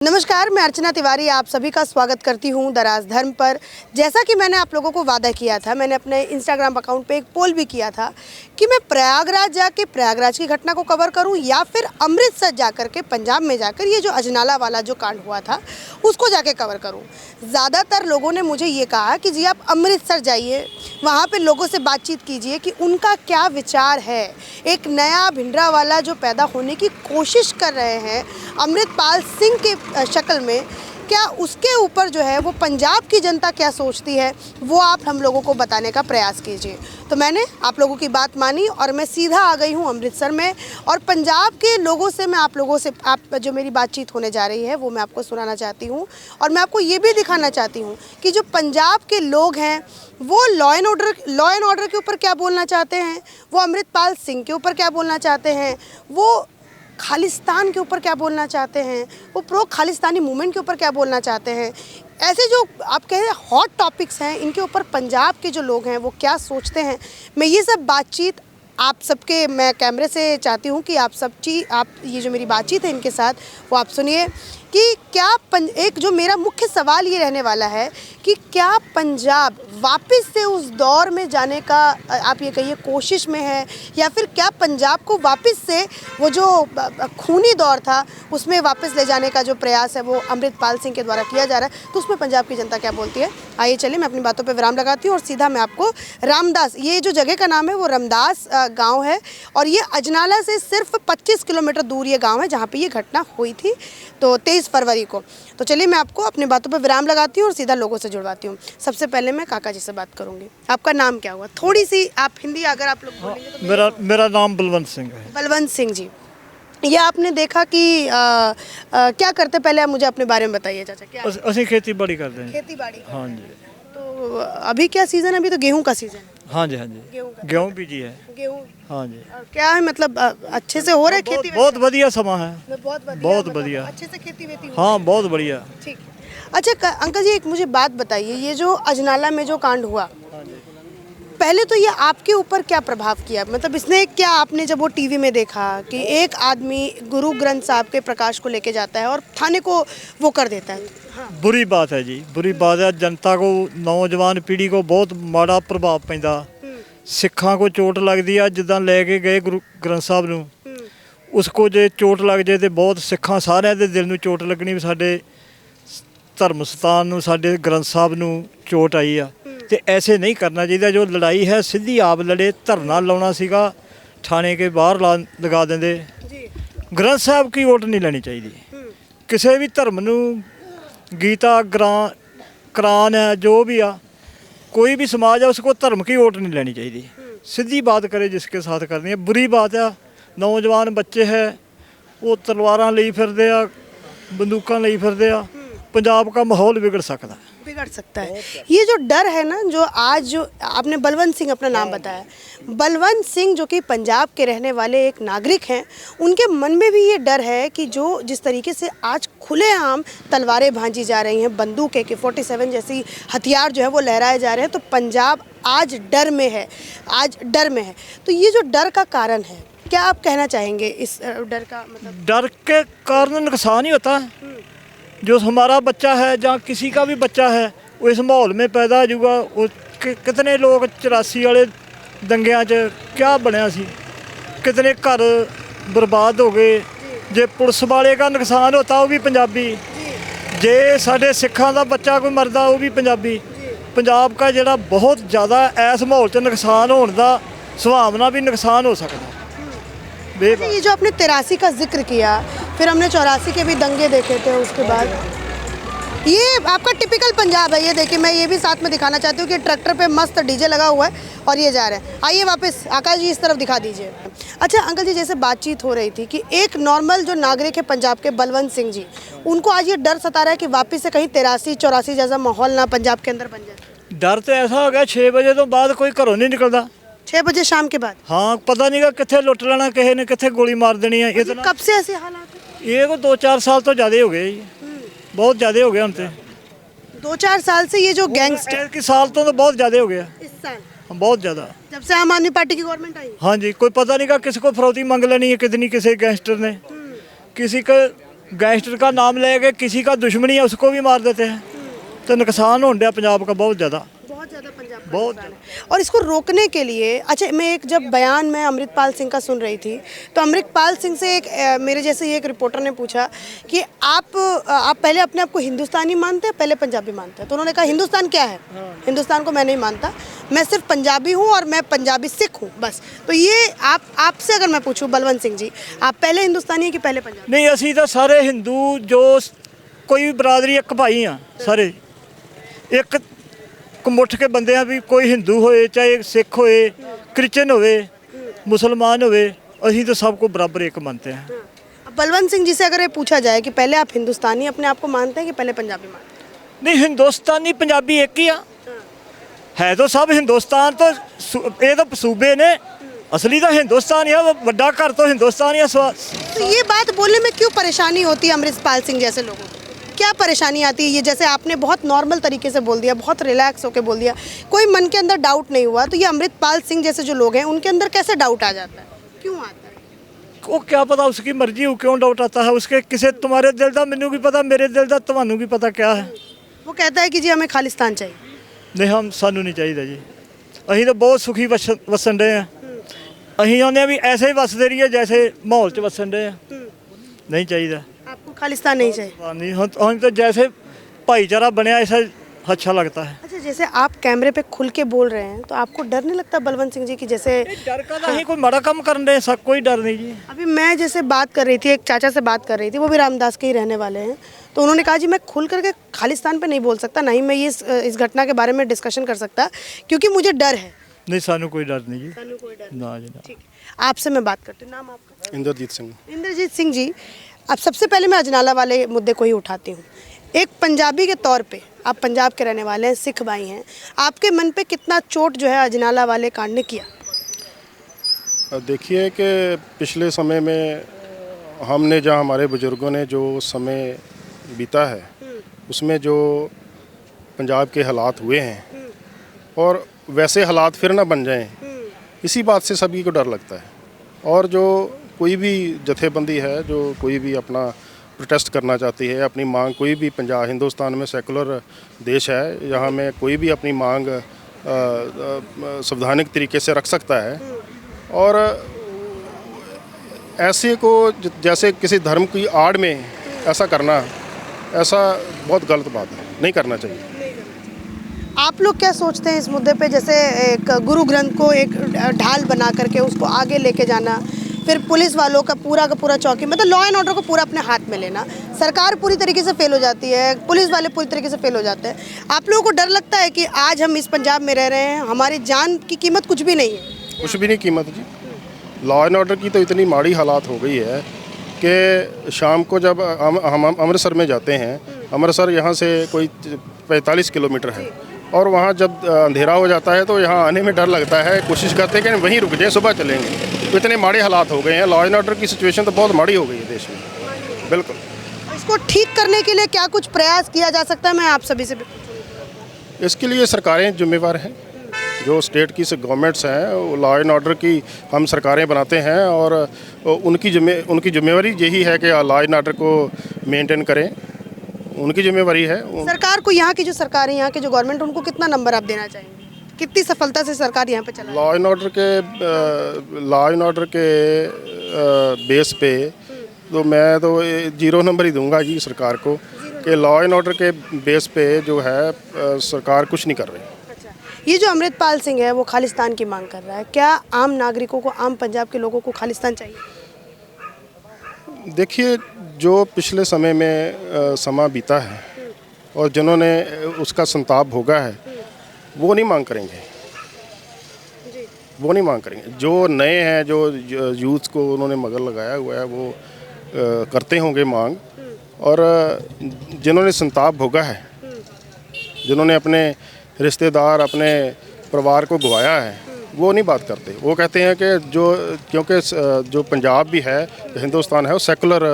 नमस्कार, मैं अर्चना तिवारी आप सभी का स्वागत करती हूं दराज धर्म पर। जैसा कि मैंने आप लोगों को वादा किया था, मैंने अपने इंस्टाग्राम अकाउंट पे एक पोल भी किया था कि मैं प्रयागराज जाके प्रयागराज की घटना को कवर करूं या फिर अमृतसर जाकर के पंजाब में जाकर ये जो अजनाला वाला जो कांड हुआ था उसको जाके कवर करूं। ज़्यादातर लोगों ने मुझे ये कहा कि जी आप अमृतसर जाइए, वहाँ पर लोगों से बातचीत कीजिए कि उनका क्या विचार है। एक नया भिंडरावाला जो पैदा होने की कोशिश कर रहे हैं अमृतपाल सिंह के शक्ल में, क्या उसके ऊपर जो है वो पंजाब की जनता क्या सोचती है वो आप हम लोगों को बताने का प्रयास कीजिए। तो मैंने आप लोगों की बात मानी और मैं सीधा आ गई हूँ अमृतसर में और पंजाब के लोगों से मैं आप लोगों से जो मेरी बातचीत होने जा रही है वो मैं आपको सुनाना चाहती हूँ। और मैं आपको ये भी दिखाना चाहती हूँ कि जो पंजाब के लोग हैं वो लॉ एंड ऑर्डर के ऊपर क्या बोलना चाहते हैं, वो अमृतपाल सिंह के ऊपर क्या बोलना चाहते हैं, वो खालिस्तान के ऊपर क्या बोलना चाहते हैं, वो प्रो खालिस्तानी मूवमेंट के ऊपर क्या बोलना चाहते हैं। ऐसे जो आप कह रहे हैं हॉट टॉपिक्स हैं, इनके ऊपर पंजाब के जो लोग हैं वो क्या सोचते हैं, मैं ये सब बातचीत आप सबके मैं कैमरे से चाहती हूँ कि आप ये जो मेरी बातचीत है इनके साथ वो आप सुनिए कि क्या एक जो मेरा मुख्य सवाल ये रहने वाला है कि क्या पंजाब वापस से उस दौर में जाने का आप ये कहिए कोशिश में है, या फिर क्या पंजाब को वापस से वो जो खूनी दौर था उसमें वापस ले जाने का जो प्रयास है वो अमृतपाल सिंह के द्वारा किया जा रहा है। तो उसमें पंजाब की जनता क्या बोलती है, आइए चलिए मैं अपनी बातों पर विराम लगाती हूँ और सीधा मैं आपको रामदास, ये जो जगह का नाम है वो रामदास गाँव है और ये अजनाला से सिर्फ 25 किलोमीटर दूर ये गाँव है जहाँ पर ये घटना हुई थी, तो 23 फरवरी को। तो चलिए मैं आपको अपनी बातों पर विराम लगाती हूँ और सीधा लोगों से जुड़वाती हूँ। सबसे पहले मैं काका जी से बात करूँगी। आपका नाम क्या हुआ, थोड़ी सी आप हिंदी अगर आप लोग बोलेंगे तो। मेरा नाम बलवंत सिंह है। बलवंत सिंह जी, ये आपने देखा कि क्या करते, पहले आप मुझे अपने बारे में बताइए चाचा। क्या असं खेती बाड़ी करते हैं। खेती बाड़ी? हाँ जी। तो अभी क्या सीज़न है? अभी तो गेहूँ का सीज़न है। हाँ जी, हाँ जी, गेहूँ बीजी है। गेहूँ, हाँ जी। क्या है मतलब अच्छे से हो रहा है खेती? बहुत बढ़िया समा है, बहुत बढ़िया, अच्छे से खेती वेती। हाँ बहुत बढ़िया। ठीक। अच्छा अंकल जी, एक मुझे बात बताइए, ये जो अजनाला में जो कांड हुआ, पहले तो ये आपके ऊपर क्या प्रभाव किया, मतलब इसने क्या, आपने जब वो टीवी में देखा कि एक आदमी गुरु ग्रंथ साहब के प्रकाश को लेके जाता है और थाने को वो कर देता है? हाँ। बुरी बात है जी, बुरी बात है। जनता को, नौजवान पीढ़ी को बहुत माड़ा प्रभाव पैंदा। सिखा को चोट लगती है, जिदा लेके गए गुरु ग्रंथ साहब नूं, उसको जे चोट लग जाए तो बहुत सिखा सारे दे दिल नूं चोट लगनी भी साडे धर्म सतान नूं, साडे ग्रंथ साहब नूं चोट आई आ। तो ऐसे नहीं करना चाहिए। जो लड़ाई है सीधी आप लड़े, धरना लाना सीगा थाने के बाहर लगा देंगे। ग्रंथ साहब की वोट नहीं लेनी चाहिए। किसी भी धर्म नूं गीता कुरान है जो भी आ, कोई भी समाज है उसको धर्म की वोट नहीं लेनी चाहिए। सीधी बात करे जिसके साथ करनी है। बुरी बात है, नौजवान बच्चे है वो तलवारां ਲਈ फिरदे आ, बंदूकां ਲਈ फिरदे आ। पंजाब का माहौल बिगड़ सकता है। ये जो डर है ना, जो आज जो आपने बलवंत सिंह अपना नाम बताया, बलवंत सिंह जो कि पंजाब के रहने वाले एक नागरिक हैं, उनके मन में भी ये डर है कि जो जिस तरीके से आज खुलेआम तलवारें भांजी जा रही हैं, बंदूक AK-47 जैसी हथियार जो है वो लहराए जा रहे हैं, तो पंजाब आज डर में है। तो ये जो डर का कारण है, क्या आप कहना चाहेंगे इस डर का मतलब? डर के कारण नुकसान ही होता है। जो हमारा बच्चा है या किसी का भी बच्चा है वो इस माहौल में पैदा होगा। वो कितने लोग 84 वाले दंगियां च क्या बनया सी, कितने घर बर्बाद हो गए। जे पुलिस वाले का नुकसान होता वो भी पंजाबी, जे साढ़े सिखा का बच्चा कोई मरदा वो भी पंजाबी। पंजाब का जड़ा बहुत ज़्यादा इस माहौल च नुकसान होने का संभावना भी नुकसान हो सकता है। ये जो आपने 83 का जिक्र किया, फिर हमने 84 के भी दंगे देखे थे, उसके बाद ये आपका टिपिकल पंजाब है। ये देखिए, मैं ये भी साथ में दिखाना चाहती हूँ कि ट्रैक्टर पे मस्त डीजे लगा हुआ है और ये जा रहे हैं। आइए वापस आकाश जी इस तरफ दिखा दीजिए। अच्छा अंकल जी, जैसे बातचीत हो रही थी कि एक नॉर्मल जो नागरिक है पंजाब के, बलवंत सिंह जी, उनको आज ये डर सता रहा है कि वापस से कहीं 83-84 जैसा माहौल ना पंजाब के अंदर बन जाए। डर तो ऐसा हो गया 6 बजे तो बाद कोई घरों नहीं निकलता। 6 बजे शाम के बाद? हाँ, पता नहीं का कितने लुट लेना, किसी ने कितने गोली मार देनी है। इतना कब से ऐसे हालात है? ये को 2-4 साल तो ज़्यादा हो गए, बहुत ज़्यादा हो गया। हम 2-4 साल से ये जो गैंगस्टर की साल तो बहुत ज़्यादा हो गया इस साल, बहुत ज़्यादा, जब से आम आदमी पार्टी की गवर्नमेंट आई। हाँ जी, कोई पता नहीं का किसी को फरौती मंग लेनी है कितनी, किसी गैंगस्टर ने किसी का गैंगस्टर का नाम लेके किसी का दुश्मनी है उसको भी मार देते हैं। तो नुकसान हो रहा पंजाब का बहुत ज़्यादा पंजाब का बहुत नुकसान है। और इसको रोकने के लिए अच्छा, मैं एक जब बयान में अमृतपाल सिंह का सुन रही थी तो अमृतपाल सिंह से एक मेरे जैसे ही एक रिपोर्टर ने पूछा कि आप पहले अपने आप को हिंदुस्तानी मानते हैं पहले पंजाबी मानते हैं? तो उन्होंने कहा हिंदुस्तान क्या है, हिंदुस्तान को मैं नहीं मानता, मैं सिर्फ पंजाबी हूँ और मैं पंजाबी सिख हूँ बस। तो ये आपसे अगर मैं पूछूँ बलवंत सिंह जी, आप पहले हिंदुस्तानी हैं कि पहले पंजाबी? नहीं, असी तो सारे हिंदू जो कोई भी बरादरी एक भाई हाँ, सारे एक मुठ के बंदे हैं। भी कोई हिंदू होए चाहे सिख होए क्रिश्चियन होए मुसलमान होए, असी तो सबको बराबर एक मानते हैं। अब बलवंत सिंह जी से अगर ये पूछा जाए कि पहले आप हिंदुस्तानी अपने आप को मानते हैं कि पहले पंजाबी मानते हैं? नहीं, हिंदुस्तानी पंजाबी एक ही है तो सब हिंदुस्तान तो ये तो सूबे ने, असली तो हिंदुस्तान ही है, बड़ा घर तो हिंदुस्तान ही है। तो ये बात बोलने में क्यों परेशानी होती है अमृतपाल सिंह जैसे लोगों को? क्या परेशानी आती है? ये जैसे आपने बहुत नॉर्मल तरीके से बोल दिया, बहुत रिलैक्स होकर बोल दिया, कोई मन के अंदर डाउट नहीं हुआ, तो ये अमृतपाल सिंह जैसे जो लोग हैं उनके अंदर कैसे डाउट आ जाता है, क्यों आता है? वो क्या पता, उसकी मर्जी हो क्यों डाउट आता है उसके। किसी तुम्हारे दिल का मैनू भी पता, मेरे दिल का तुम्हानू भी पता क्या है। वो कहता है कि जी हमें खालिस्तान चाहिए। नहीं, हम सानू नहीं चाहिए जी, अं तो बहुत सुखी वसन रहे हैं। अं आने भी ऐसे ही वसते रहिए जैसे माहौल च वसन रहे हैं। नहीं चाहिए, आपको खालिस्तान नहीं चाहिए? नहीं, हम तो जैसे भाईचारा बनया ऐसा अच्छा लगता है। अच्छा, जैसे आप कैमरे पे खुल के बोल रहे हैं तो आपको डर नहीं लगता बलवंत सिंह जी की जैसे डर का नहीं, कोई बड़ा काम कर रहे हैं, सब कोई डर नहीं जी। अभी मैं जैसे बात कर रही थी, एक चाचा से बात कर रही थी, वो भी रामदास के ही रहने वाले हैं, तो उन्होंने कहा जी मैं खुल करके खालिस्तान पे नहीं बोल सकता, नहीं मैं ये इस घटना के बारे में डिस्कशन कर सकता क्योंकि मुझे डर है। नहीं, सानू कोई डर नहीं जी, सानू कोई डर ना जी ना। ठीक है, आपसे मैं बात करती हूँ, नाम आपका? इंद्रजीत सिंह। इंद्रजीत सिंह जी, अब सबसे पहले मैं अजनाला वाले मुद्दे को ही उठाती हूँ। एक पंजाबी के तौर पे आप पंजाब के रहने वाले हैं, सिख भाई हैं, आपके मन पे कितना चोट जो है अजनाला वाले कांड ने किया? देखिए कि पिछले समय में हमने जहाँ हमारे बुज़ुर्गों ने जो समय बीता है उसमें जो पंजाब के हालात हुए हैं और वैसे हालात फिर ना बन जाएं, इसी बात से सभी को डर लगता है। और जो कोई भी जथेबंदी है, जो कोई भी अपना प्रोटेस्ट करना चाहती है, अपनी मांग, कोई भी पंजाब हिंदुस्तान में सेकुलर देश है, यहाँ में कोई भी अपनी मांग संवैधानिक तरीके से रख सकता है। और ऐसे को जैसे किसी धर्म की आड़ में ऐसा करना, ऐसा बहुत गलत बात है, नहीं करना चाहिए। आप लोग क्या सोचते हैं इस मुद्दे पे? जैसे एक गुरु ग्रंथ को एक ढाल बना करके उसको आगे लेके जाना, फिर पुलिस वालों का पूरा चौकी, मतलब लॉ एंड ऑर्डर को पूरा अपने हाथ में लेना, सरकार पूरी तरीके से फेल हो जाती है, पुलिस वाले पूरी तरीके से फेल हो जाते हैं। आप लोगों को डर लगता है कि आज हम इस पंजाब में रह रहे हैं, हमारी जान की कीमत कुछ भी नहीं है? कुछ भी नहीं कीमत जी। लॉ एंड ऑर्डर की तो इतनी माड़ी हालात हो गई है कि शाम को जब हम अमृतसर में जाते हैं, अमृतसर यहाँ से कोई 45 किलोमीटर है, और वहाँ जब अंधेरा हो जाता है तो यहाँ आने में डर लगता है, कोशिश करते हैं कि वहीं रुक जाएं, सुबह चलेंगे। तो इतने माड़े हालात हो गए हैं, लॉ एंड ऑर्डर की सिचुएशन तो बहुत माड़ी हो गई है देश में। बिल्कुल। इसको ठीक करने के लिए क्या कुछ प्रयास किया जा सकता है? मैं आप सभी से भी पूछूंगी। इसके लिए सरकारें जिम्मेवार हैं, जो स्टेट की गवर्नमेंट्स हैं, लॉ एंड ऑर्डर की हम सरकारें बनाते हैं और उनकी जिम्मेवारी यही है कि लॉ एंड ऑर्डर को मेंटेन करें, उनकी जिम्मेवारी है। सरकार को, यहाँ की जो सरकार है, यहाँ के जो गवर्नमेंट, उनको कितना नंबर आप देना चाहेंगे? कितनी सफलता से सरकार यहाँ पे चला? लॉ एंड ऑर्डर के बेस पे तो मैं तो 0 नंबर ही दूंगा जी सरकार को, कि लॉ एंड ऑर्डर के बेस पे जो है सरकार कुछ नहीं कर रही। अच्छा, ये जो अमृतपाल सिंह है वो खालिस्तान की मांग कर रहा है, क्या आम नागरिकों को, आम पंजाब के लोगों को खालिस्तान चाहिए? देखिए, जो पिछले समय में समा बीता है और जिन्होंने उसका संताप भोगा है, वो नहीं मांग करेंगे, वो नहीं मांग करेंगे। जो नए हैं, जो यूथ को उन्होंने मगर लगाया हुआ है, वो करते होंगे मांग। और जिन्होंने संताप भोगा है, जिन्होंने अपने रिश्तेदार, अपने परिवार को गवाया है, वो नहीं बात करते। वो कहते हैं कि क्योंकि जो पंजाब भी है, हिंदुस्तान है, वो सेकुलर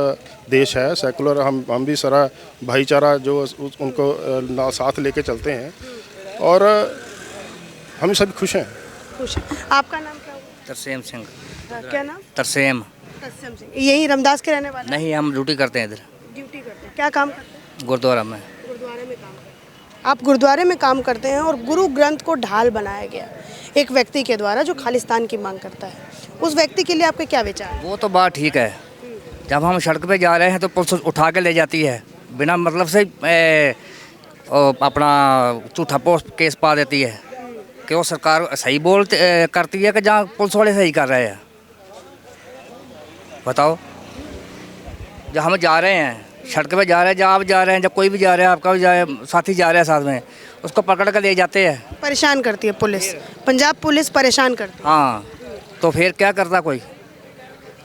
देश है, सेकुलर, हम भी सारा भाईचारा जो उनको साथ लेके चलते हैं और हम सब खुश हैं। खुश। आपका नाम क्या हुआ? तरसेम सिंह। क्या नाम? तरसेम। तरसेम सिंह। यही रामदास के रहने वाले? नहीं, हम ड्यूटी करते हैं इधर। क्या काम करते हैं? गुरुद्वारा में। गुरुद्वारे में काम करते हैं। आप गुरुद्वारे में काम करते हैं और गुरु ग्रंथ को ढाल बनाया गया एक व्यक्ति के द्वारा जो खालिस्तान की मांग करता है, उस व्यक्ति के लिए आपके क्या विचार हैं? वो तो बात ठीक है, जब हम सड़क पे जा रहे हैं तो पुलिस उठा के ले जाती है, बिना मतलब से अपना झूठा पोस्ट केस पा देती है कि वो सरकार सही करती है कि जहाँ पुलिस वाले सही कर रहे हैं। बताओ, जब हम जा रहे हैं सड़क पे जा रहे हैं, जब आप जा रहे हैं, जब कोई भी जा रहा है, आपका भी साथी जा रहा है साथ में, उसको पकड़ कर ले जाते हैं। परेशान करती है पुलिस, पंजाब पुलिस परेशान करती है। हाँ, तो फिर क्या करता कोई?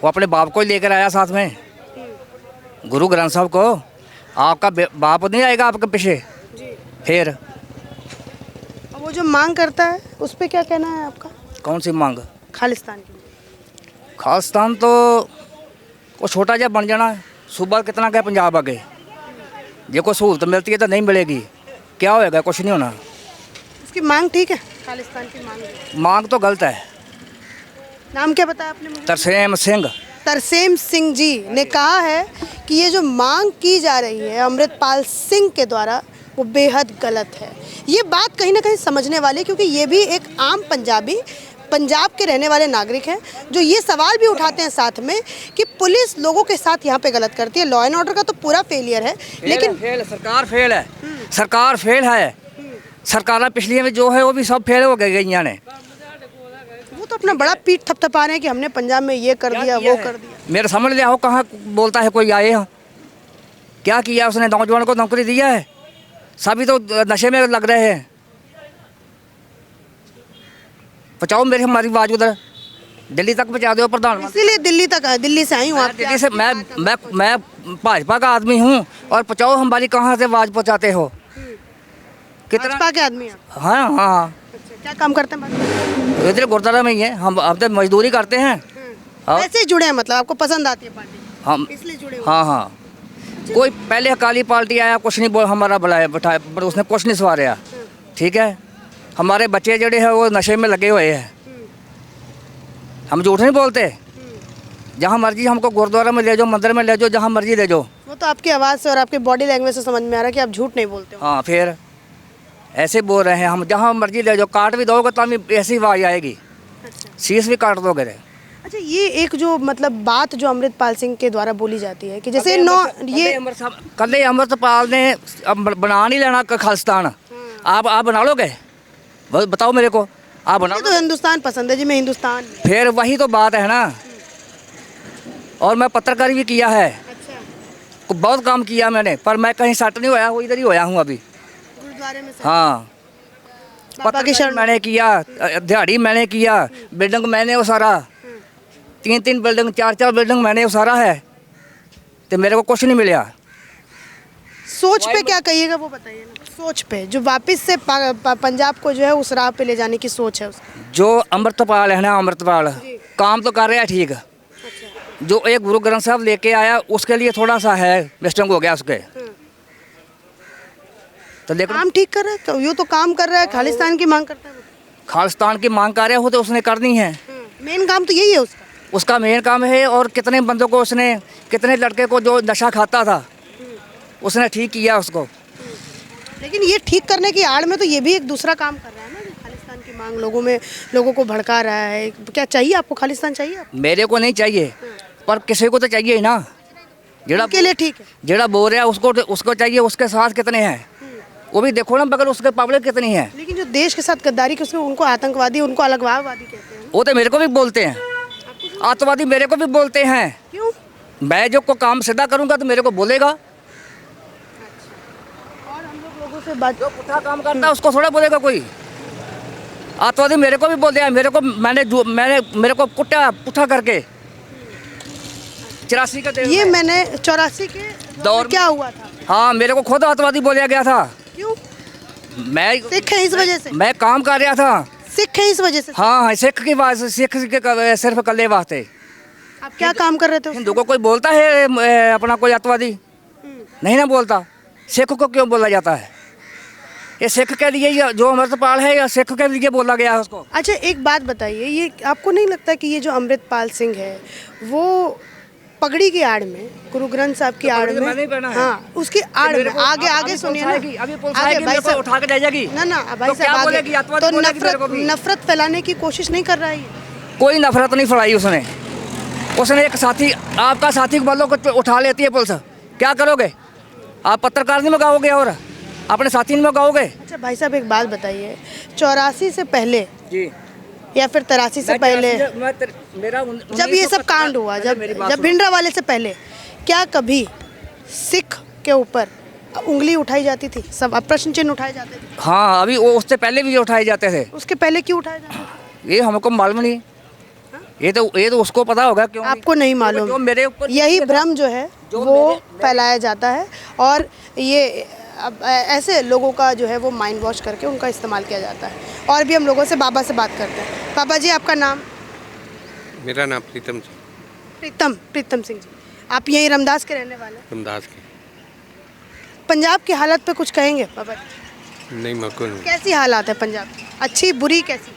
वो अपने बाप को ही लेकर आया साथ में, गुरु ग्रंथ साहब को। आपका बाप नहीं आएगा आपके पीछे? फिर और वो जो मांग करता है उस पर क्या कहना है आपका? कौन सी मांग? खालिस्तान की। खालिस्तान तो वो छोटा जहा बन जाना है। सुबह कितना क्या पंजाब आगे, जो कोई सहूलत मिलती है तो नहीं मिलेगी, क्या होएगा? कुछ नहीं होना। इसकी मांग ठीक है, खालिस्तान की मांग है। मांग तो गलत है। नाम क्या बताया आपने मुझे? तरसेम सिंह। तरसेम सिंह जी ने कहा है कि ये जो मांग की जा रही है अमृतपाल सिंह के द्वारा वो बेहद गलत है। ये बात कहीं ना कहीं समझने वाली, क्योंकि ये भी एक आम पंजाबी, पंजाब के रहने वाले नागरिक हैं जो ये सवाल भी उठाते हैं साथ में कि पुलिस लोगों के साथ यहाँ पे गलत करती है। लॉ एंड ऑर्डर का तो पूरा फेलियर है, लेकिन सरकार फेल है, सरकार फेल है। सरकार पिछली में जो है वो भी सब फेल हो गई ने। वो तो अपना बड़ा पीठ थपथपा रहे हैं कि हमने पंजाब में ये कर दिया, वो कर दिया। मेरे समझ लिया हो कहाँ बोलता है कोई आए हो, क्या किया उसने? नौजवान को नौकरी दिया है, सभी तो नशे में लग रहे हैं। पहुँचाओ मेरी हमारी आवाज़ उधर, दिल्ली तक पहुँचा दो प्रधानमंत्री। इसीलिए दिल्ली तक, दिल्ली से आई हूँ। आप दिल्ली से मैं भाजपा का आदमी हूँ, और पहुँचाओ हमारी कहाँ से आवाज़ पहुँचाते हो? कितना? भाजपा के आदमी हैं आप? हाँ हाँ, अच्छा, क्या काम करते हैं भाजपा? इधर गुरुद्वारा में ही है। हम तो मजदूरी करते हैं। और ऐसे ही जुड़े हैं, मतलब आपको पसंद आती है पार्टी, हम इसलिए जुड़े हुए? हाँ हाँ, कोई पहले अकाली पार्टी आया, कुछ नहीं बोल हमारा बुलाया बैठाया, पर उसने कुछ नहीं सवारा। ठीक है, हमारे बच्चे जड़े हैं वो नशे में लगे हुए हैं। हम झूठ नहीं बोलते। जहाँ मर्जी हमको गुरुद्वारा में ले जाओ, मंदिर में ले जाओ, जहाँ मर्जी ले जाओ। वो तो आपकी आवाज़ से और आपकी बॉडी लैंग्वेज से समझ में आ रहा है कि आप झूठ नहीं बोलते हो। हाँ, फिर ऐसे बोल रहे हैं हम, जहाँ मर्जी ले जाओ, काट भी दोगे तो हमें ऐसी आवाज़ आएगी, शीश भी काट दोगे। अच्छा, ये एक जो मतलब बात जो अमृतपाल सिंह के द्वारा बोली जाती है कि जैसे कल अमृतपाल ने बना नहीं लेना खालिस्तान, आप बना लोगे? बताओ मेरे को, आप बना? तो हिंदुस्तान पसंद है जी, मैं हिंदुस्तान। फिर वही तो बात है ना। और मैं पत्रकारी भी किया है। अच्छा, बहुत काम किया मैंने, पर मैं कहीं सेट नहीं होया, वो इधर ही होया हूँ अभी। गुरुद्वारे में से? हाँ, बाबा की शरण मैंने किया, दिहाड़ी मैंने किया, बिल्डिंग मैंने उसारा, 3 बिल्डिंग 4 बिल्डिंग मैंने उसारा है, तो मेरे को कुछ नहीं मिला। सोच पे क्या कहिएगा वो बताइए ना। सोच पे जो वापस से पंजाब को जो है उस राह पे ले जाने की सोच है उसकी। जो अमृतपाल है ना, अमृतपाल काम तो कर रहा है ठीक। जो एक गुरु ग्रंथ साहब लेके आया उसके लिए थोड़ा सा है मिस्टेक हो गया उसके, तो लेकिन काम ठीक कर रहा है, तो यूँ तो काम कर रहा है, खालिस्तान की मांग करता है वो। खालिस्तान की मांग कर रहे हो तो उसने करनी है। मेन काम तो यही है उसका। उसका मेन काम है। और कितने बंदों को उसने, कितने लड़के को जो नशा खाता था उसने ठीक किया उसको। लेकिन ये ठीक करने की आड़ में तो ये भी एक दूसरा काम कर रहा है ना, खालिस्तान की मांग लोगों को भड़का रहा है। क्या चाहिए आपको? खालिस्तान चाहिए आपको? मेरे को नहीं चाहिए, पर किसी को तो चाहिए ही ना। जेड़ा के लिए ठीक है, जेड़ा बोल रहा है उसको चाहिए। उसके साथ कितने हैं वो भी देखो ना, मगर उसके पब्लिक कितनी है। लेकिन जो देश के साथ गद्दारी करते हैं उनको आतंकवादी, उनको अलगवादी कहते हैं। वो तो मेरे को भी बोलते हैं, आतंकवादी मेरे को भी बोलते हैं। क्यों? मैं जो को काम सीधा करूंगा तो मेरे को बोलेगा। और हम लोगों से बात, जो पुठा काम करता है उसको थोड़ा बोलेगा कोई। आतंकवादी मेरे को भी बोलते हैं। मेरे को कुटा पुठा करके 84 का ये मैंने 84 के दौर क्या हुआ था? हाँ, मेरे को खुद आतंकवादी बोला गया था। क्यों? मैं सिख है इस वजह से? मैं काम कर रहा था। सिख है इस वजह से? हाँ, सिख की बात, सिख के सिर्फ कल्ले वास्ते। आप क्या काम कर रहे थे? हिंदू को कोई बोलता है अपना कोई आतंकवादी? नहीं ना बोलता। सिख को क्यों बोला जाता है? ये सिख के लिए जो अमृतपाल है या सिख के लिए बोला गया है उसको। अच्छा, एक बात बताइए, ये आपको नहीं लगता कि ये जो अमृतपाल सिंह है वो पगड़ी की आड़ में, गुरु ग्रंथ साहब की आड़ पगड़ी तो मैंने ही में, पहना है। हाँ उसकी आड़ में आगे आगे सुनिए ना, अभी पुलिस आगे आएगी, भाई मेरे को साहब उठा के ले जाएगी। ना भाई तो क्या साहब आगे बोलेगी? अतवादी तो बोलेगी मेरे को भी। नफरत फैलाने की कोशिश नहीं कर रहा है ये? कोई नफरत नहीं फैलाई उसने। उसने एक साथी, आपका साथी को बोलो को उठा लेती है पुलिस, क्या करोगे आप? पत्रकार नहीं मंगाओगे और अपने साथी नहीं मंगाओगे? अच्छा भाई साहब एक बात बताइए, 84 से पहले जी, या फिर 83 से पहले मेरा जब ये सब कांड हुआ, जब भिंडरा वाले से पहले, क्या कभी सिख के ऊपर उंगली उठाई जाती थी? सब प्रश्न चिन्ह उठाए जाते थे? हाँ, अभी वो उससे पहले भी उठाए जाते थे। उसके पहले क्यों उठाए जाते थे? ये हमको मालूम नहीं, ये तो उसको पता होगा क्यों। आपको नहीं मालूम? जो मेरे ऊपर यही भ्रम जो है वो फैलाया जाता है, और ये अब ऐसे लोगों का जो है वो माइंड वॉश करके उनका इस्तेमाल किया जाता है। और भी हम लोगों से बाबा से बात करते हैं। बाबा जी आपका नाम? मेरा नाम प्रीतम प्रीतम सिंह जी। आप यही रमदास के रहने वाले हैं? रमदास के। पंजाब की हालत पे कुछ कहेंगे बाबा जी? नहीं, मको नहीं, कैसी हालात है पंजाब की? अच्छी बुरी कैसी?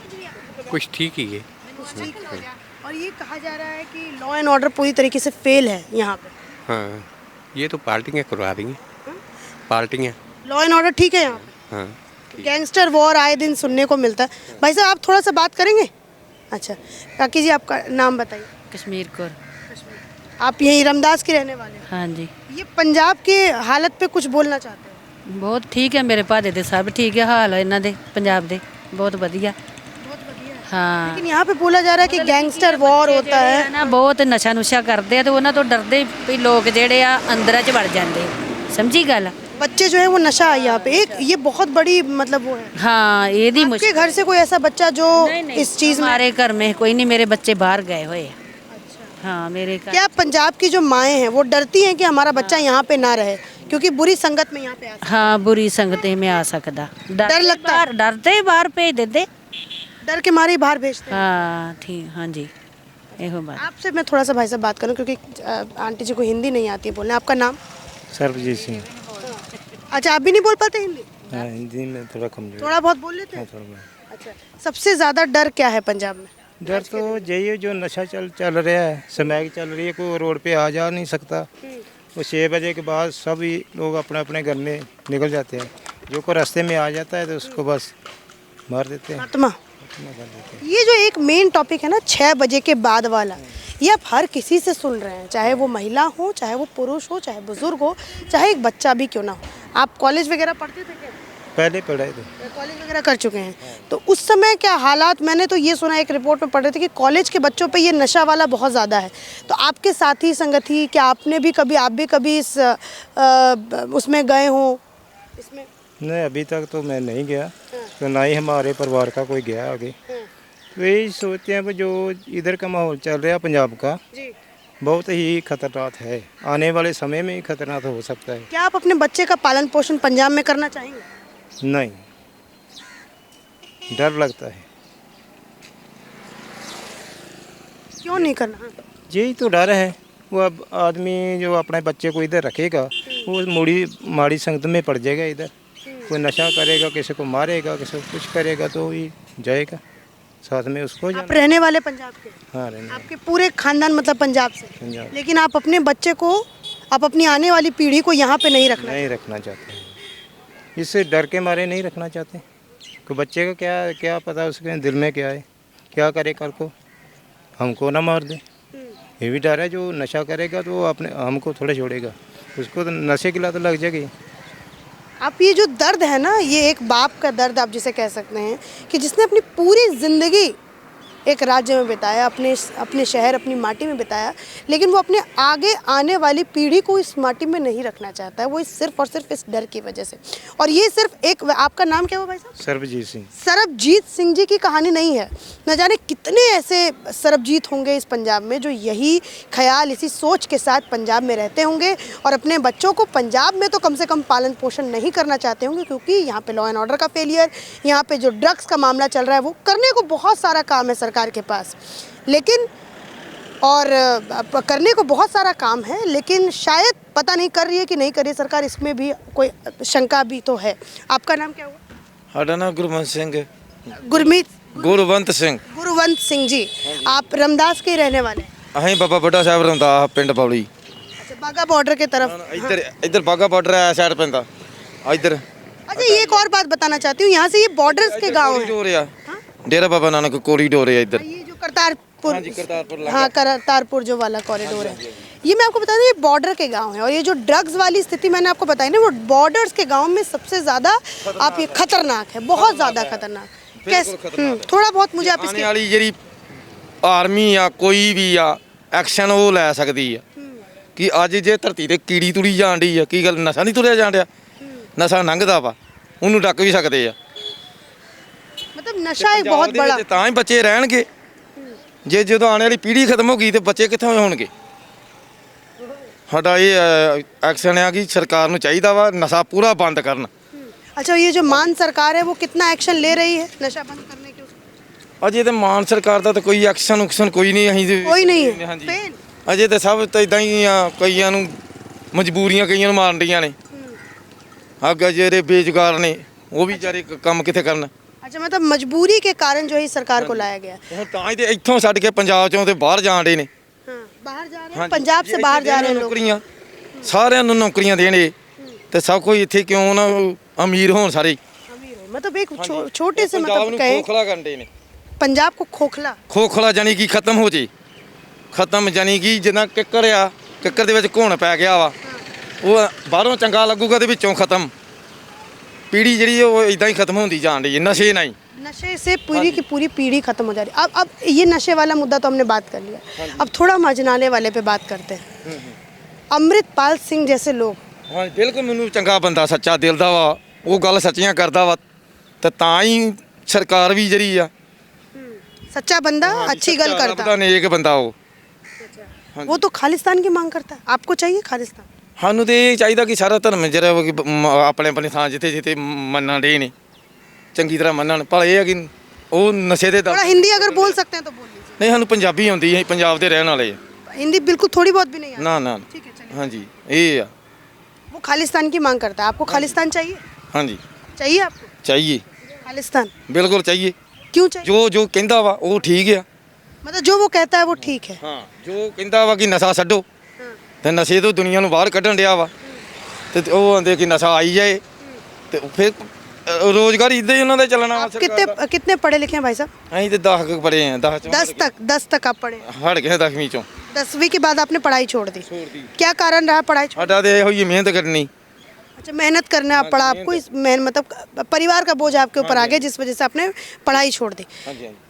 कुछ ठीक ही है। कुछ ठीक है। और ये कहा जा रहा है कि लॉ एंड ऑर्डर पूरी तरीके से फेल है यहाँ पे। हाँ, ये तो पार्टियाँ करवा रही हैं, पार्टियाँ। लॉ एंड ऑर्डर ठीक है यहाँ पे? हाँ, गैंगस्टर वॉर आए दिन सुनने को मिलता है। भाई साहब आप थोड़ा सा बात करेंगे? अच्छा काकी जी आपका नाम बताइए? कश्मीर कौर। आप यही रमदास के रहने वाले हैं? हाँ जी, ये पंजाब की हालत पे कुछ बोलना चाहते हैं? बहुत ठीक है, मेरे भाजे दे सब ठीक है हाल इन्हों दे पंजाब दे, बहुत बढ़िया। हाँ, लेकिन यहाँ पे बोला जा रहा है कि गैंगस्टर वॉर होता है। ना बहुत नशा नुशा करते हैं तो उन्होंने तो डरते भी लोग जेड़े आ अंदर च वड़ जाते, समझी गल? बच्चे जो है वो नशा है यहाँ पे एक, ये बहुत बड़ी मतलब वो है। हाँ, ये दी आपके मुश्किल। घर से कोई ऐसा बच्चा जो इस चीज में? हमारे घर में कोई नहीं, मेरे बच्चे बाहर गए हुए हैं। हाँ, मेरे घर। क्या पंजाब की जो माएँ हैं वो डरती हैं कि हमारा बच्चा यहाँ पे ना रहे क्योंकि बुरी संगत में यहाँ पे आ? हाँ, बुरी संगतें में आ सकता, डर लगता है? डरते ही बाहर भेज देते। डर के मारे ही बाहर भेजते हैं। हाँ ठीक, हाँ जी, एहो बात। आपसे मैं थोड़ा सा भाई साहब बात करूँ क्योंकि आंटी जी को हिंदी नहीं आती है बोलने। आपका नाम? सर्वजीत सिंह। अच्छा आप भी नहीं बोल पाते हिंदी? हाँ, हिंदी में थोड़ा कमजोर। थोड़ा बहुत बोल लेते हैं? थोड़ा बहुत। अच्छा सबसे ज़्यादा डर क्या है पंजाब में? डर तो यही है जो नशा चल रहा है, स्मैक चल रही है, कोई रोड पे आ जा नहीं सकता। वो 6 बजे के बाद सभी लोग अपने अपने घर में निकल जाते हैं, जो कोई रास्ते में आ जाता है तो उसको बस मार देते हैं। आत्मा। ये जो एक मेन टॉपिक है ना 6 बजे के बाद वाला, ये आप हर किसी से सुन रहे हैं, चाहे वो महिला हो, चाहे वो पुरुष हो, चाहे बुजुर्ग हो, चाहे एक बच्चा भी क्यों ना हो। आप कॉलेज वगैरह पढ़ते थे क्या? पहले पढ़ाए थे। कॉलेज वगैरह कर चुके हैं, तो उस समय क्या हालात? मैंने तो ये सुना, एक रिपोर्ट में पढ़ रहे थे कि कॉलेज के बच्चों पे ये नशा वाला बहुत ज़्यादा है। तो आपके साथी संगति, क्या आपने भी कभी, आप भी कभी इस उसमें गए हो इसमें? नहीं, अभी तक तो मैं नहीं गया, तो ना ही हमारे परिवार का कोई गया आगे। तो यही सोचते हैं कि जो इधर का माहौल चल रहा है पंजाब का, बहुत ही खतरनाक है, आने वाले समय में ही खतरनाक हो सकता है। क्या आप अपने बच्चे का पालन पोषण पंजाब में करना चाहेंगे? नहीं, डर लगता है। क्यों नहीं करना? यही तो डर है। वो अब आदमी जो अपने बच्चे को इधर रखेगा वो माड़ी संगत में पड़ जाएगा। इधर कोई नशा करेगा, किसी को मारेगा, किसी को कुछ करेगा तो ही जाएगा साथ में उसको। आप रहने वाले पंजाब के? हाँ, रहने आपके पूरे खानदान मतलब पंजाब से? पंजाब। लेकिन आप अपने बच्चे को, आप अपनी आने वाली पीढ़ी को यहाँ पे नहीं रखना? नहीं रखना चाहते, इससे डर के मारे नहीं रखना चाहते। तो बच्चे का क्या पता उसके दिल में क्या है, क्या करे कल को, हमको ना मार दे। ये भी डर है, जो नशा करेगा तो वो अपने हमको थोड़ा छोड़ेगा, उसको तो नशे की लत लग जाएगी। आप ये जो दर्द है ना, ये एक बाप का दर्द आप जिसे कह सकते हैं कि जिसने अपनी पूरी ज़िंदगी एक राज्य में बिताया, अपने शहर, अपनी माटी में बिताया, लेकिन वो अपने आगे आने वाली पीढ़ी को इस माटी में नहीं रखना चाहता है, वो सिर्फ और सिर्फ इस डर की वजह से। और ये सिर्फ एक, आपका नाम क्या हुआ भाई साहब? सर्वजीत सिंह। सरबजीत सिंह जी की कहानी नहीं है, न जाने कितने ऐसे सरबजीत होंगे इस पंजाब में जो यही ख्याल, इसी सोच के साथ पंजाब में रहते होंगे और अपने बच्चों को पंजाब में तो कम से कम पालन पोषण नहीं करना चाहते होंगे, क्योंकि यहाँ पे लॉ एंड ऑर्डर का फेलियर, यहाँ पे जो ड्रग्स का मामला चल रहा है, वो करने को बहुत सारा काम है सरकार के पास, लेकिन और करने को बहुत सारा काम है, लेकिन शायद पता नहीं कर रही है कि नहीं कर रही है सरकार, इसमें भी कोई शंका भी तो है। आपका नाम क्या हुआ? साडा नाम गुरवंत सिंह है। गुरमीत गुरवंत सिंह। गुरवंत सिंह जी, आप रमदास के रहने वाले हैं? ਅਸੀਂ ਬਾਬਾ ਬੁੱਢਾ ਸਾਹਿਬ ਰਹਿੰਦਾ ਪਿੰਡ ਪੌਲੀ। अच्छा बाघा बॉर्डर की तरफ। ਇੱਧਰ ਬਾਗਾ ਬਾਰਡਰ ਆ ਸਾਈਡ ਪੈਂਦਾ ਇੱਧਰ अच्छा ये एक और बात बताना चाहती हूँ, यहाँ से ये बॉर्डर्स के गांव हैं। ਕੋਰੀਡੋਰ ਆ ਡੇਰਾ ਬਾਬਾ ਨਾਨਕ कोरिडोर है इधर। ये जो करतारपुर, हाँ जी, करतारपुर हाँ करतारपुर जो वाला कॉरिडोर है, ये मैं आपको बता दूं ये बॉर्डर के गांव है। और ये जो ड्रग्स वाली स्थिति मैंने आपको बताई ना, वो बॉर्डर्स के गांव में सबसे ज़्यादा आप ये खतरनाक है, बहुत ज़्यादा खतरनाक। कैसे थोड़ा बहुत मुझे आप ਆने इसके वाली ਜਿਹੜੀ ਆਰਮੀ ਆ ਕੋਈ ਵੀ ਆ ਐਕਸ਼ਨ ਉਹ ਲੈ ਸਕਦੀ ਆ ਕਿ ਅੱਜ ਜੇ ਧਰਤੀ ਤੇ ਕੀੜੀ ਤੁਰੀ ਜਾਣ ਡਈ ਆ ਕੀ ਗੱਲ ਨਸ਼ਾ ਨਹੀਂ ਤੁਰਿਆ ਜਾਣ ਡਿਆ ਨਸ਼ਾ ਲੰਘਦਾ ਵਾ ਉਹਨੂੰ ਡੱਕ ਵੀ ਸਕਦੇ ਆ मतलब नशा एक ਪੰਜਾਬ बहुत ਦੇ बड़ा। ਵਿੱਚ ਤਾਂ ਹੀ ਬੱਚੇ ਰਹਿਣਗੇ ਜੇ ਜਦੋਂ ਆਉਣ ਵਾਲੀ ਪੀੜ੍ਹੀ ਖਤਮ ਹੋ ਗਈ ਤੇ ਬੱਚੇ ਕਿੱਥੋਂ ਹੋਣਗੇ। ਸਾਡਾ ਇਹ ਐਕਸ਼ਨ ਆ ਕਿ ਸਰਕਾਰ ਨੂੰ ਚਾਹੀਦਾ ਵਾ ਨਸ਼ਾ ਪੂਰਾ ਬੰਦ ਕਰਨ। अच्छा ये जो मान सरकार है वो कितना एक्शन ले रही है नशा बंद करने के उसमें? ਅਜੇ ਤੇ ਮਾਨ ਸਰਕਾਰ ਦਾ ਤਾਂ ਕੋਈ ਐਕਸ਼ਨ ਉਕਸ਼ਨ ਕੋਈ ਨਹੀਂ ਅਸੀਂ ਤੇ- कोई नहीं है ਹਾਂਜੀ पेन। ਅਜੇ ਤੇ ਸਭ ਤਾਂ ਇਦਾਂ ਹੀ ਆ ਕਈਆਂ ਨੂੰ ਮਜਬੂਰੀਆਂ ਕਈਆਂ ਨੂੰ ਮਾਰਨ ਡੀਆਂ ਨੇ ਅੱਗੇ ਜਿਹੜੇ ਬੇਜੁਗਾਰ ਨੇ ਉਹ ਵੀ ਵਿਚਾਰੇ ਕੰਮ ਕਿੱਥੇ ਕਰਨ। अच्छा मतलब मजबूरी के कारण जो है इस सरकार को लाया गया। ਹੁਣ ਤਾਂ ਹੀ ਤੇ ਇੱਥੋਂ ਛੱਡ ਕੇ ਪੰਜਾਬ ਚੋਂ ਤੇ ਬਾਹਰ ਜਾਣ ਡੇ ਨੇ। हाँ, बाहर जा रहे हैं, पंजाब से बाहर जा रहे हैं लोग। ਨੌਕਰੀਆਂ ਸਾਰਿਆਂ ਨੂੰ ਨੌਕਰੀਆਂ ਦੇਣੇ ਤੇ ਸਭ ਕੋਈ ਇੱਥੇ ਕਿਉਂ ਨਾ ਅਮੀਰ ਹੋਣ ਸਾਰੇ। अमीर है। मतलब एक छोटे से ਪੰਜਾਬ मतलब ਨੂੰ कहें ਖੋਖਲਾ ਕਰਨ ਡੇ ਨੇ। पंजाब को खोखला। ਖੋਖਲਾ ਜਾਨੀ ਕਿ ਖਤਮ ਹੋ ਜੇ ਖਤਮ ਜਾਨੀ ਕਿ ਜਿੱਦਾਂ ਕਿੱਕਰ ਆ ਕਿੱਕਰ ਦੇ ਵਿੱਚ ਘੁਣ ਪੈ ਗਿਆ ਵਾ ਉਹ ਬਾਹਰੋਂ ਚੰਗਾ ਲੱਗੂਗਾ ਤੇ ਵਿੱਚੋਂ ਖਤਮ ਪੀੜੀ ਜਿਹੜੀ ਉਹ ਇਦਾਂ ਹੀ ਖਤਮ ਹੁੰਦੀ ਜਾਣ ਡਈ ਨਸ਼ੇ ਨਾਲ ਹੀ। नशे से पूरी की पूरी पीढ़ी खत्म हो जा रही। अब ये नशे वाला मुद्दा तो हमने बात कर लिया, अब थोड़ा मजनाने वाले पे बात करते हैं। अमृतपाल सिंह जैसे लोग, ਹਾਂ ਬਿਲਕੁਲ ਮੈਨੂੰ ਚੰਗਾ ਬੰਦਾ ਸੱਚਾ ਦਿਲ ਦਾ ਵਾ ਉਹ ਗੱਲ ਸੱਚੀਆਂ ਕਰਦਾ ਵਾ ਤੇ ਤਾਂ ਹੀ ਸਰਕਾਰ ਵੀ ਜਿਹੜੀ ਆ सच्चा बंदा अच्छी गल करता, ਰੱਬ ਨੇਕ ਬੰਦਾ ਉਹ। वो तो खालिस्तान की मांग करता है। आपको चाहिए खालिस्तान? ਸਾਨੂੰ ਤੇ ਇਹ ਚਾਹੀਦਾ ਕਿ ਸਾਰਾ ਧਰਮ ਜਿਹੜਾ ਵਾ ਕਿ ਆਪਣੇ ਆਪਣੇ ਥਾਂ ਜਿੱਥੇ ਜਿੱਥੇ ਮੰਨਣ ਦੇ ਨੇ ਚੰਗੀ ਤਰ੍ਹਾਂ ਮੰਨਣ ਪਰ ਇਹ ਆ ਕਿ ਉਹ ਨਸ਼ੇ ਦੇ थोड़ा हिंदी अगर बोल सकते हैं तो बोल लीजिए। ਨਹੀਂ ਸਾਨੂੰ ਪੰਜਾਬੀ ਆਉਂਦੀ ਅਸੀਂ ਪੰਜਾਬ ਦੇ ਰਹਿਣ ਵਾਲੇ ਆ। हिंदी बिल्कुल थोड़ी बहुत भी नहीं आती। ਨਾ ਨਾ ठीक है चलिए। ਹਾਂਜੀ ਇਹ ਆ वो खालिस्तान की मांग करता है। आपको खालिस्तान चाहिए? ਹਾਂਜੀ चाहिए आपको ਚਾਹੀਏ खालिस्तान? ਬਿਲਕੁਲ ਚਾਹੀਏ क्यों चाहिए? ਜੋ ਜੋ ਕਹਿੰਦਾ ਵਾ ਉਹ ਠੀਕ ਆ। मतलब जो वो कहता है वो ठीक है। ਹਾਂ ਜੋ ਕਹਿੰਦਾ ਵਾ ਕਿ ਨਸ਼ਾ ਛੱਡੋ ਤੇ ਨਸ਼ੇ ਤੋਂ ਦੁਨੀਆ ਨੂੰ ਬਾਹਰ ਕੱਢਣ ਡਿਆ ਵਾ ਤੇ ਉਹ ਆਂਦੇ ਕਿ ਨਸ਼ਾ ਆਈ ਜਾਏ ਤੇ ਫਿਰ ਰੋਜ਼ਗਾਰ ਇਦਾਂ ਹੀ ਉਹਨਾਂ ਦਾ ਚੱਲਣਾ ਵਾ आप ਸਰਕਾਰ ਦਾ। कितने पढ़े लिखे हैं भाई साहब? ਅਸੀਂ ਤੇ 10 ਪੜ੍ਹੇ ਆ 10 ਚੋਂ 10 तक आप पढ़े हैं। ਹਟ ਗਏ 10ਵੀਂ ਚੋਂ 10वीं के बाद आपने पढ़ाई छोड़ दी। छोड़ दी। क्या कारण रहा पढ़ाई छोड़? ਸਾਡਾ ਤੇ ਇਹੋ ਹੀ ਮਿਹਨਤ करनी। अच्छा मेहनत करना पड़ा आपको, इस मतलब परिवार का बोझ आपके ऊपर आ गया जिस वजह से आपने पढ़ाई छोड़ दी। हाँ जी हाँ जी।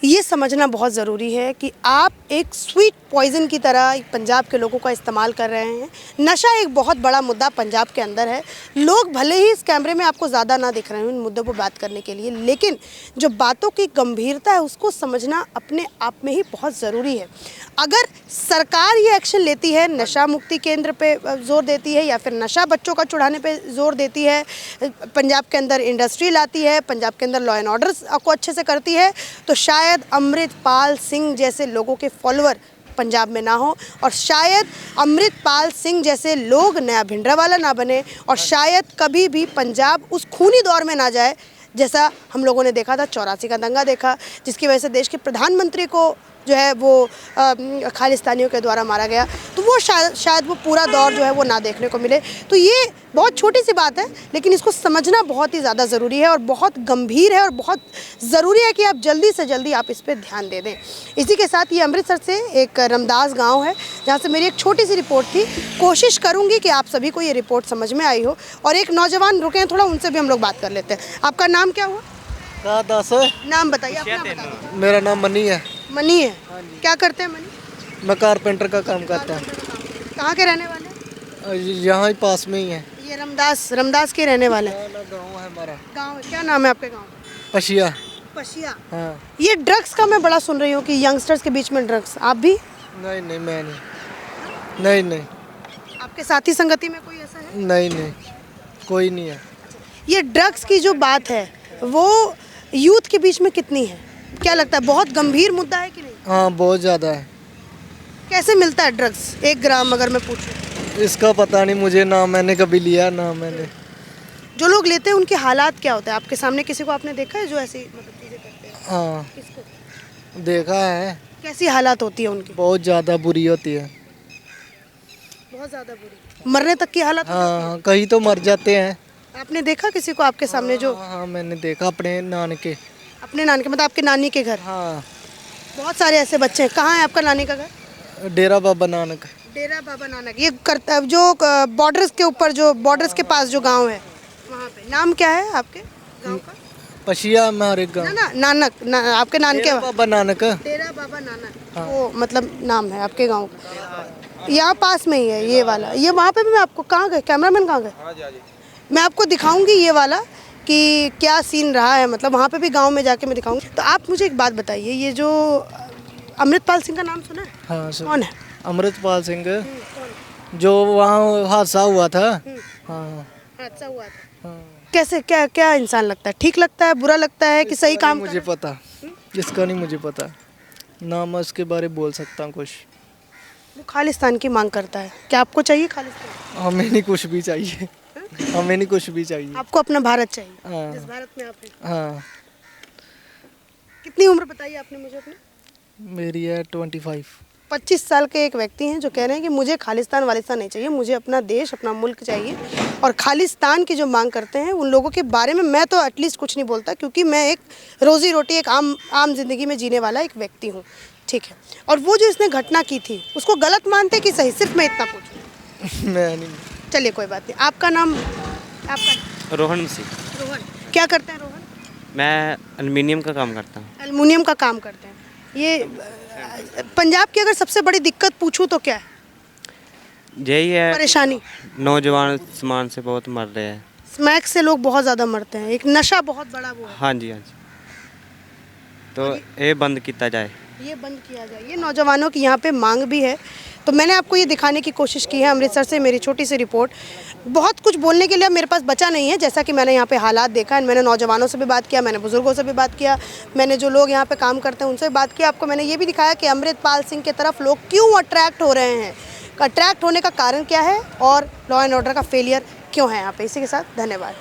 ये समझना बहुत ज़रूरी है कि आप एक स्वीट पॉइजन की तरह पंजाब के लोगों का इस्तेमाल कर रहे हैं। नशा एक बहुत बड़ा मुद्दा पंजाब के अंदर है। लोग भले ही इस कैमरे में आपको ज़्यादा ना दिख रहे हैं इन मुद्दों पर बात करने के लिए, लेकिन जो बातों की गंभीरता है उसको समझना अपने आप में ही बहुत ज़रूरी है। अगर सरकार ये एक्शन लेती है, नशा मुक्ति केंद्र पे जोर देती है या फिर नशा बच्चों का छुड़ाने पे जोर देती है, पंजाब के अंदर इंडस्ट्री लाती है, पंजाब के अंदर लॉ एंड ऑर्डर को अच्छे से करती है, तो शायद अमृतपाल सिंह जैसे लोगों के फॉलोअर पंजाब में ना हो और शायद अमृतपाल सिंह जैसे लोग नया भिंडरावाला ना बने और शायद कभी भी पंजाब उस खूनी दौर में ना जाए जैसा हम लोगों ने देखा था। 84 का दंगा देखा जिसकी वजह से देश के प्रधानमंत्री को जो है वो खालिस्तानियों के द्वारा मारा गया, तो वो शायद वो पूरा दौर जो है वो ना देखने को मिले। तो ये बहुत छोटी सी बात है लेकिन इसको समझना बहुत ही ज़्यादा ज़रूरी है और बहुत गंभीर है और बहुत ज़रूरी है कि आप जल्दी से जल्दी आप इस पर ध्यान दे दें। इसी के साथ ये अमृतसर से एक रमदास गाँव है जहाँ से मेरी एक छोटी सी रिपोर्ट थी। कोशिश करूँगी कि आप सभी को ये रिपोर्ट समझ में आई हो। और एक नौजवान रुके हैं, थोड़ा उनसे भी हम लोग बात कर लेते हैं। आपका नाम क्या हुआ? का दस नाम बताइए, अपना बता दीजिए। मेरा नाम मनी है। मनी है? क्या करते हैं मनी? मैं कारपेंटर का काम करता हूँ। कहाँ के रहने वाले हैं? यहाँ ही पास में ही है। ये रमदास के रहने वाले हैं। गाँव है हमारा। गाँव क्या नाम है आपके गाँव? पशिया। पशिया। हाँ। ये ड्रग्स का मैं बड़ा सुन रही हूँ कि यंगस्टर्स के बीच में ड्रग्स, आप भी? नहीं नहीं मैं नहीं। नहीं आपके साथी संगति में कोई ऐसा है? नहीं कोई नहीं है। ये ड्रग्स की जो बात है वो यूथ के बीच में कितनी है, क्या लगता है बहुत गंभीर मुद्दा है कि नहीं? हाँ बहुत ज़्यादा है। कैसे मिलता है ड्रग्स 1 ग्राम अगर मैं पूछूं? इसका पता नहीं मुझे, ना मैंने कभी लिया ना मैंने। जो लोग लेते हैं उनके हालात क्या होते हैं? आपके सामने किसी को आपने देखा है जो ऐसी मतलब चीज़ें करते हैं? हाँ किसको? देखा है। कैसी हालात होती है उनकी? बहुत ज़्यादा बुरी होती है। बहुत ज़्यादा बुरी, मरने तक की हालत हो जाती है? हाँ, कहीं तो मर जाते हैं। आपने देखा किसी को आपके सामने जो हाँ, मैंने देखा अपने नानके। अपने नानी के, मतलब आपके नानी के घर? हाँ, बहुत सारे ऐसे बच्चे हैं। कहाँ है आपका नानी का घर? डेरा बाबा नानक। डेरा बाबा नानक। ये करता जो बॉर्डर्स के ऊपर, जो बॉर्डर्स के पास जो गांव है वहाँ पे, नाम क्या है आपके गांव का? पशिया हमारे गाँव। ना नानक आपके नान के डेरा बाबा नानक। डेरा बाबा नानक, वो मतलब नाम है आपके गांव का। यहाँ पास में ही है ये वाला। ये वहाँ पे भी मैं आपको, कहाँ गए कैमरामैन, कहाँ गए? मैं आपको दिखाऊंगी ये वाला कि क्या सीन रहा है, मतलब वहाँ पे भी गांव में जाके मैं दिखाऊंगी। तो आप मुझे एक बात बताइए, ये जो अमृतपाल सिंह का नाम सुना है? हाँ सर। कौन है? अमृतपाल सिंह, जो वहाँ हादसा हुआ था। हाँ हादसा हुआ था। हाँ। कैसे, क्या क्या इंसान लगता है? ठीक लगता है, बुरा लगता है कि सही काम मुझे पता, इसका नहीं मुझे पता, ना मैं उसके बारे में बोल सकता हूँ कुछ। वो खालिस्तान की मांग करता है। क्या आपको चाहिए खालिस्तान? हमें नहीं कुछ भी चाहिए, हमें नहीं कुछ भी चाहिए। आपको अपना भारत चाहिए, हाँ। जिस भारत में आप हैं। हाँ, कितनी उम्र बताइए आपने मुझे अपनी? मेरी है 25। 25 साल के एक व्यक्ति हैं जो कह रहे हैं कि मुझे खालिस्तान वालिस्तान नहीं चाहिए, मुझे अपना देश, अपना मुल्क चाहिए। और खालिस्तान की जो मांग करते हैं उन लोगों के बारे में मैं तो एटलीस्ट कुछ नहीं बोलता, क्योंकि मैं एक रोज़ी रोटी, एक आम जिंदगी में जीने वाला एक व्यक्ति हूँ, ठीक है। और वो जो इसने घटना की थी उसको गलत मानते कि सही? सिर्फ मैं इतना पूछूँ। मैं नहीं। चलिए कोई बात नहीं। आपका नाम? आपका रोहन मसीह। रोहन। क्या करते हैं रोहन? मैं एल्युमिनियम का काम करता हूँ। एल्युमिनियम का काम करते हैं। ये पंजाब की अगर सबसे बड़ी दिक्कत पूछूं तो क्या है? यही है, परेशानी। नौजवान सामान से बहुत मर रहे हैं। स्मैक से लोग बहुत ज़्यादा मरते हैं, एक नशा बहुत बड़ा वो है। हाँ जी, हाँ जी। तो ये बंद किया जाए, ये बंद किया जाए, ये नौजवानों की यहाँ पे मांग भी है। तो मैंने आपको ये दिखाने की कोशिश की है अमृतसर से, मेरी छोटी सी रिपोर्ट। बहुत कुछ बोलने के लिए मेरे पास बचा नहीं है, जैसा कि मैंने यहाँ पे हालात देखा है। मैंने नौजवानों से भी बात किया, मैंने बुजुर्गों से भी बात किया, मैंने जो लोग यहाँ पे काम करते हैं उनसे बात किया। आपको मैंने ये भी दिखाया कि अमृतपाल सिंह की तरफ लोग क्यों अट्रैक्ट हो रहे हैं, अट्रैक्ट होने का कारण क्या है और लॉ एंड ऑर्डर का फेलियर क्यों है यहाँ पे। इसी के साथ धन्यवाद।